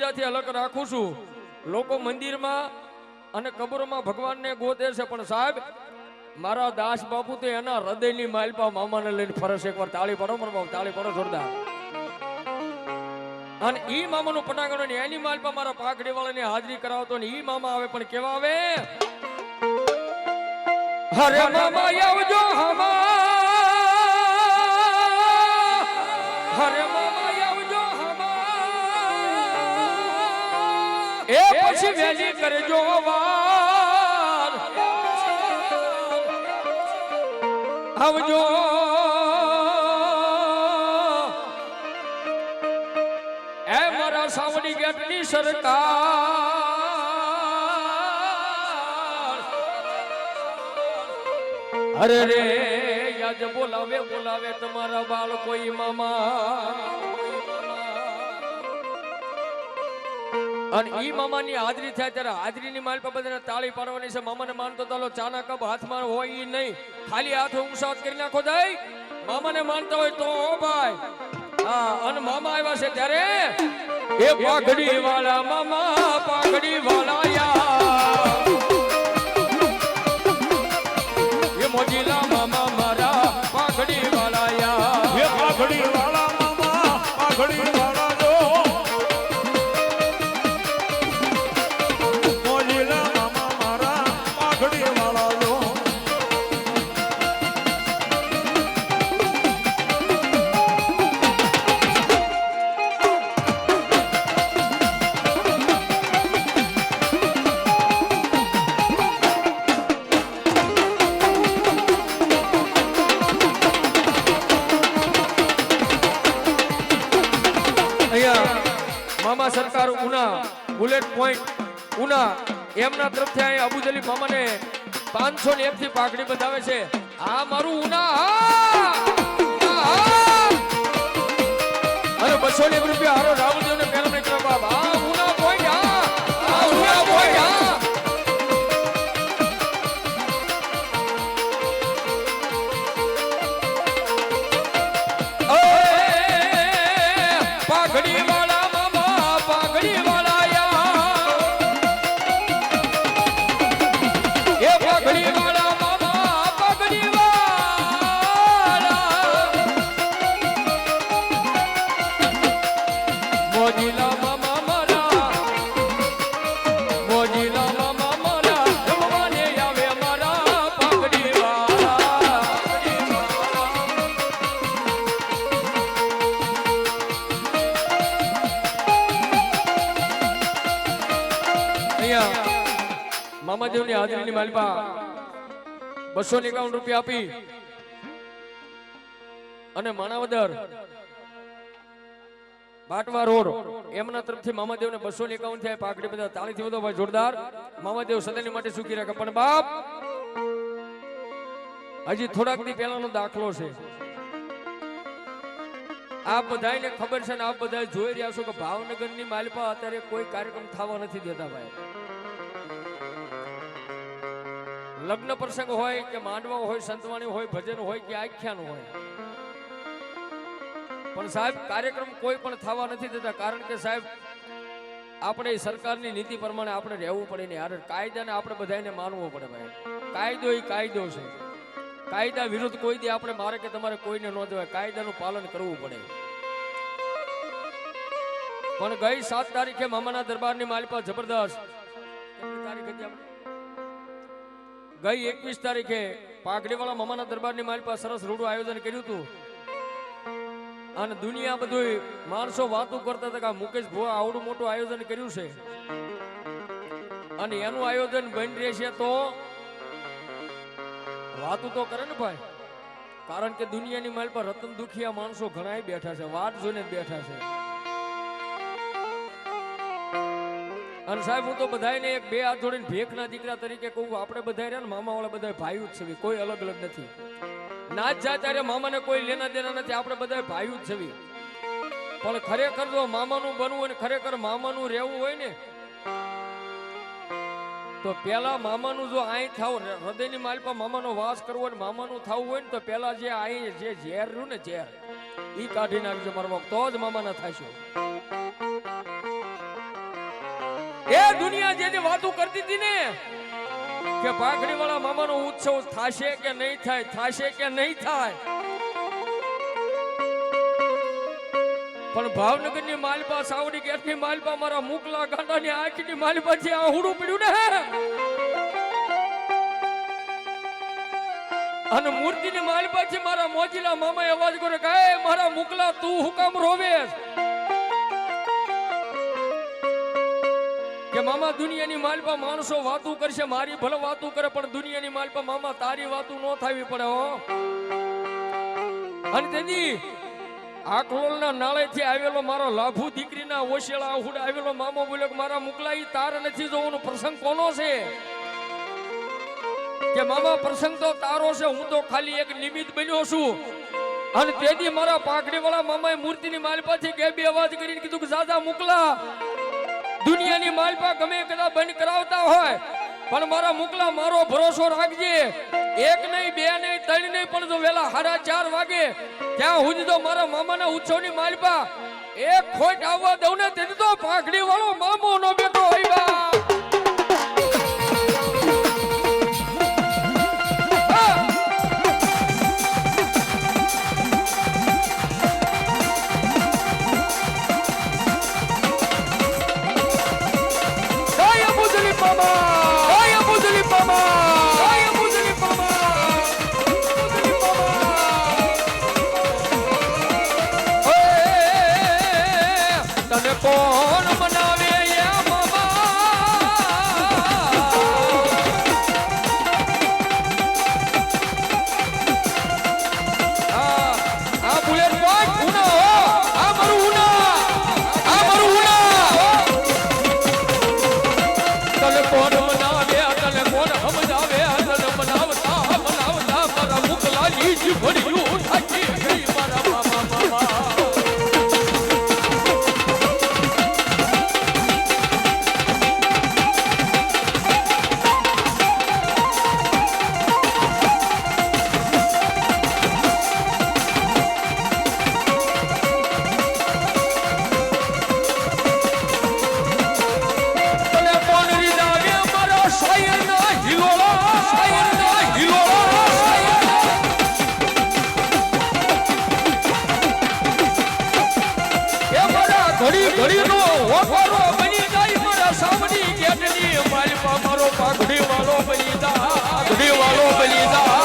બધાથી અલગ રાખું છું. લોકો મંદિરમાં અને કબરોમાં ભગવાનને ગોતે છે, પણ સાહેબ મારા દાસ બાપુ તો એના હૃદયની માલપા મામાને લઈને ફરસ. એકવાર તાળી પડો મારા બાપુ, તાળી પડો જોરદાર. અને ઈ મામાનું પટાંગણ ને એની માલપા મારા પાઘડી વાળાની હાજરી કરાવતો ને ઈ મામા આવે, પણ કેવા આવે? હરે મામા આવજો હમા, હરે મામા આવજો હમા, એ પછી વેલી કરજો વાર, આવજો એ મારા સાવડી ગેટની સરકાર. અરે રે યાદ બોલાવે બોલાવે તમારા બાળકો ઈ મામા. અને ઈ મામાની હાજરી થાય ત્યારે હાજરીની માલ પર બધાને તાળી પાડવાની છે. મામાને માનતો તાલો ચાના કપ હાથમાં હોય ઈ નહીં, ખાલી હાથ ઊંચાત કરી નાખો દઈ. મામાને માનતા હોય તો ભાઈ. હા, અને મામા આવ્યા છે ત્યારે એ પાઘડી વાળા મામા, પાઘડી વાળા યા, એ મોજીલા મામા મારા પાઘડી વાળા યા, એ પાઘડી વાળા મામા, પાઘડી વાળા જો મોજીલા મામા મારા પાઘડી વાળા જો. મામા સરકાર ઉના બુલેટ પોઈન્ટ ઉના એમના તરફથી અહીં અબુજલી મામાને 501 થી પાઘડી બતાવે છે. આ મારું ઉના અને 201 રૂપિયા હારો રાહુલદેવ ને પેલા ને કરવા બાપ. આ ઉના પોઈન્ટ, આ ઉના પોઈન્ટ. પાઘડી વાળા મામા, પાઘડી વાળા યા, એ પાઘડી વાળા મામા, પાઘડી વાળા, મોજીલા મામા મારા, મોજીલા મામા મારા, રમવાને આવે મારા પાઘડી વાળા. મામાદેવની હાજરીની માલપા 251 રૂપિયા આપી અને માણાવદર બાટવા રોડ એમના તરફથી મામાદેવને 251 થી પાઘડી બધા તાળીથી વધો ભાઈ જોરદાર. મામાદેવ સદાની માટે સુખી રાખે. પણ બાપ હજી થોડાક દી પહેલાનો દાખલો છે. આપ બધાને ખબર છે ને આપ બધા જોઈ રહ્યા છો કે ભાવનગરની માલપા અત્યારે કોઈ કાર્યક્રમ થવા નથી દેતા ભાઈ. લગ્ન પ્રસંગ હોય કે માંડવા હોય, સંતવાણી હોય, ભજન હોય કે આખ્યાન હોય, પણ સાહેબ કાર્યક્રમ કોઈ પણ થવા નથી દેતા. કારણ કે સાહેબ આપણે સરકારની નીતિ પ્રમાણે આપણે રહેવું પડે ને યાર. કાયદાને આપણે બધાને માનવો પડે ભાઈ. કાયદો એ કાયદો છે. કાયદા વિરુદ્ધ કોઈ દી આપણે મારે કે તમારે કોઈને ન જવાય. કાયદાનું પાલન કરવું પડે. પણ ગઈ 7 તારીખે મામાના દરબારની માલપા જબરદસ્ત તારીખ હતી આપણે ગઈ 21 તારીખે પાઘડીવાળા મામાના દરબારની માલપા સરસ રૂડું આયોજન કર્યું હતું. અને દુનિયા બધું માણસો વાતો કરતા હતા કે મુકેશ ભુવા આવડું મોટું આયોજન કર્યું છે અને એનું આયોજન બની રહેશે તો વાતું તો કરે ને ભાઈ. કારણ કે દુનિયાની માલપા રતન દુખિયા માણસો ઘણા બેઠા છે, વાત જોઈને બેઠા છે. અને સાહેબ હું તો બધાને એક બે હાથ જોડીને ભેખના દીકરા તરીકે કહું, આપણે બધા રહ્યા ને મામા વાળા બધા ભાઈઓ જ છે, કોઈ અલગ અલગ નથી. નાચ જાય ત્યારે મામાને કોઈ લેના દેના નથી, આપણે બધા ભાઈઓ જ છે. પણ ખરેખર જો મામાનું બનવું હોય ને ખરેખર મામાનું રહેવું હોય ને તો પેલા મામાનું જો અહીં થાવ હૃદયની માલપા મામાનો વાસ કરવો હોય, મામાનું થવું હોય ને તો પેલા જે અહીં જે ઝેર રહ્યું ને ઝેર ઈ કાઢી નાખજો મારા બાપ, તો જ મામાના થશો. એ દુનિયા જેની વાતો કરતી હતી ને કે પાઘડી વાળા મામાનો ઉત્સવ થાશે કે નહીં થાય, થાશે કે નહીં થાય, પણ ભાવનગરની માલપા, સાવડી ગેટની માલપા, મારા મુકલા ગાંડાની આંખની માલપા જે આહુડું પડ્યું ને, અને મૂર્તિની માલપા છે મારા મોજીલા મામાએ અવાજ કર્યો કે એ મારા મુકલા તું હું કામ રોવેસ? કે મામા દુનિયાની માલપા માણસો વાતું કરશે, મારી ભલે વાતું કરે, પણ દુનિયાની માલપા મામા તારી વાતું ન થાવી પડે હો. અને તેથી આખલોલના નાળેથી આવેલો મારો લાભુ દીકરીના ઓશેળા આહુડ આવેલો મામો બોલ્યો કે મારા મુકલા ઈ તાર નથી જોવાનો, પ્રસંગ કોનો છે? કે મામા પ્રસંગ તો તારો છે, હું તો ખાલી એક નિમિત્ત બન્યો છું. અને તેથી મારા પાઘડી વાળા મામાએ મૂર્તિની માલપાથી બે અવાજ કરીને કીધું કે દાદા મુકલા, દુનિયાની માલપા ગમે કદાચ બંધ કરાવતા હોય, પણ મારા મુકલા મારો ભરોસો રાખજે, એક નહીં, બે નહીં, ત્રણ નહીં, પણ જો વેલા 4:30 વાગે ત્યાં સુધી તો મારા મામાના ઉત્સવની માલપા એક ખોટ આવવા દઉં ને, તેથી તો પાઘડી વાળો મામો નો બેટો આવ્યા. કોણ મનાવે ઘડી ઘડીનો ઓફરો બની જાય મારા સાવડી ગેટની માલપા મારો પાઘડી વાળો બની જા, પાઘડી વાળો બની જા.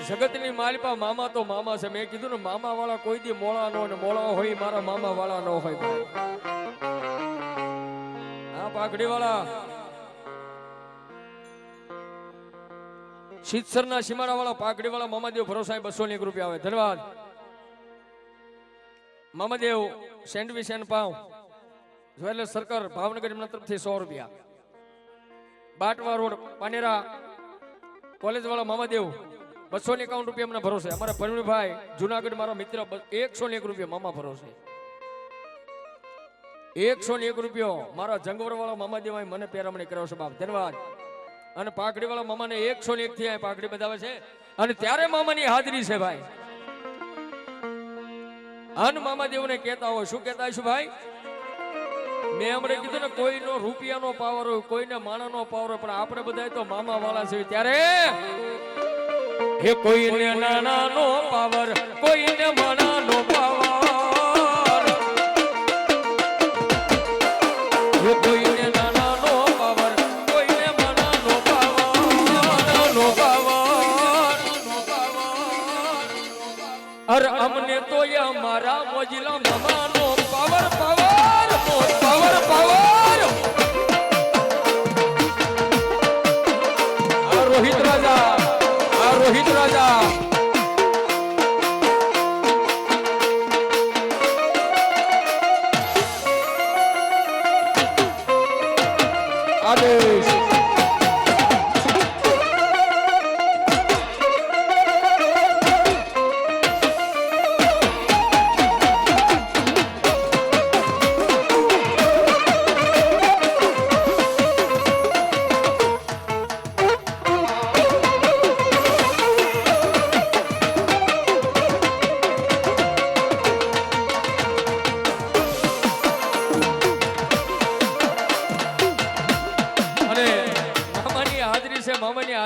જગતની માલપા મામા તો મામા છે. મેં કીધું ને મામા વાળા કોઈ દી મોળા નો, ને મોળા હોય મારા મામા વાળા નો હોય ભાઈ. આ પાઘડી વાળા શીતસરના સીમાડા વાળા પાઘડી વાળા મામાદેવ ભરોસાએ 201 રૂપિયા આવે. ધન્યવાદ Mamadev. Sandwich and pav jewellers circle Bhavnagar એમના તરફથી 100 રૂપિયા. બાટવા રોડ પાનેરા કોલેજ વાળા મામાદેવ 251 રૂપિયા એમના ભરોસે. અમારા ભરણીભાઈ જુનાગઢ મારો મિત્ર 101 રૂપિયા મામા ભરોસે. 101 રૂપિયો મારા જંગવર વાળા મામાદેવ મને પેરામણી કર્યો છે બાપ. ધન્યવાદ. અને પાઘડી વાળા મામાને 101 થી આ પાઘડી બતાવે છે, અને ત્યારે મામાની હાજરી છે ભાઈ. અન મામાદેવને કહેતા હોય, શું કહેતા હશું ભાઈ? મેં હમણાં કીધું ને, કોઈનો રૂપિયાનો પાવર હોય, કોઈને માણાનો પાવર હોય, પણ આપણે બધા તો મામા વાળા છે. ત્યારે હે કોઈને નાનાનો પાવર, કોઈને માણાનો પાવર, હે કોઈને નાનાનો પાવર, કોઈને માણાનો પાવર. અરે અમને તો એ અમારા મોજીલા મામાનો પાવર પાવર પાવર પાવર. આ રોહિત રાજા, આ રોહિત રાજા. આદેશ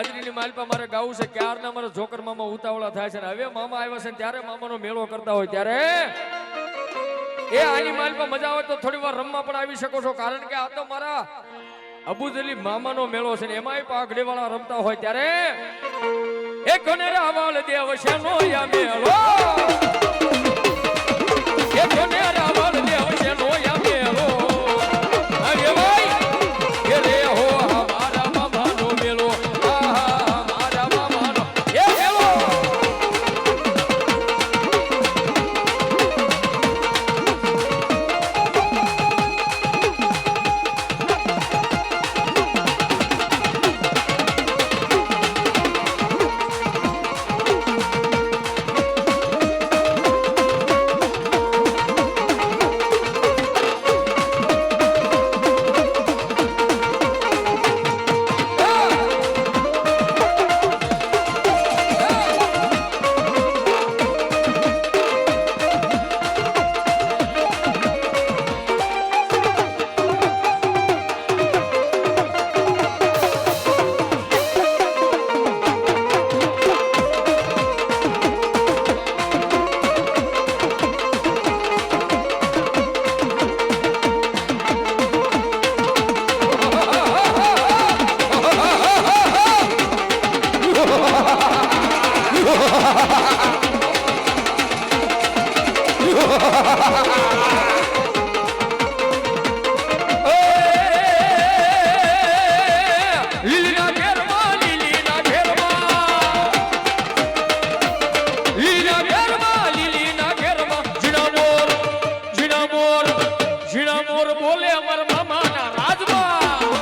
હાજરીની માલપા મારે ગાવું છે ક્યારના મારા જોકર મામા ઉતાવળા થાય છે ને હવે મામા આવ્યા છે ને ત્યારે મામાનો મેળો કરતા હોય ત્યારે એ આની માલપા મજા આવે તો થોડી વાર રમવા પણ આવી શકો છો કારણ કે આ તો મારા અબુજલી મામાનો મેળો છે ને એમાંય પાઘડી વાળા રમતા હોય ત્યારે એ કોને રાવળ દેવ છે નો યા મેળો એ કોને રાવળ દેવ છે નો યા મેળો અરે ભાઈ એ રે હો મારા મામાનો મેળો આહા મારા મામાનો એ મેળો બોલે અમર મામાના રાજમાં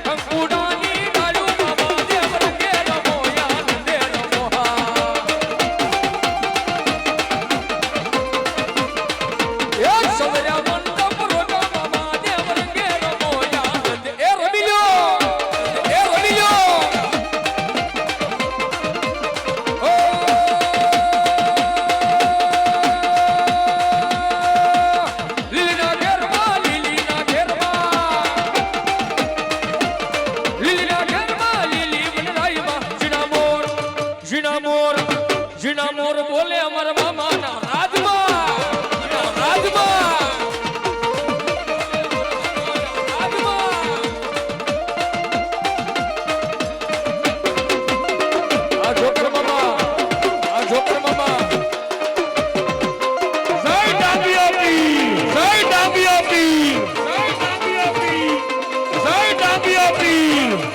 કંકુડાની ડાળું મામા દેવ રંગે રમો યાનંદે રમોહા એ સવર્યા મંડપ રોજા મામા દેવ રંગે રમો યાનંદે એ રમી લ્યો જીના મોર બોલે અમર મામાના રાજમાં આ જોકર મામા જય ડાબિયા પીર જય ડાબિયા પીર જય ડાબિયા પીર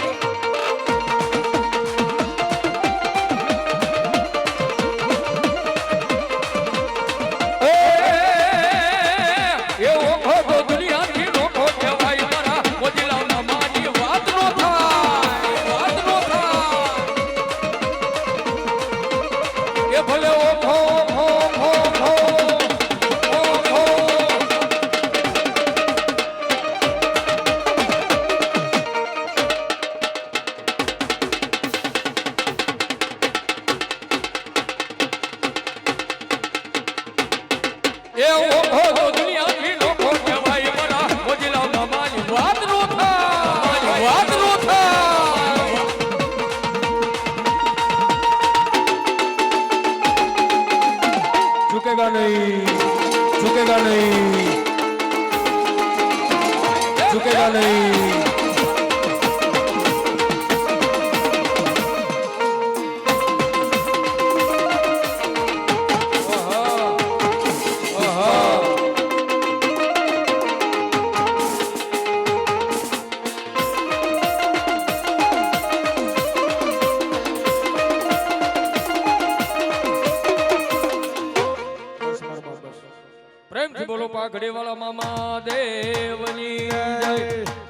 झुकेगा नहीं પ્રેમથી બોલો પાઘડી વાળા મામા દેવની જય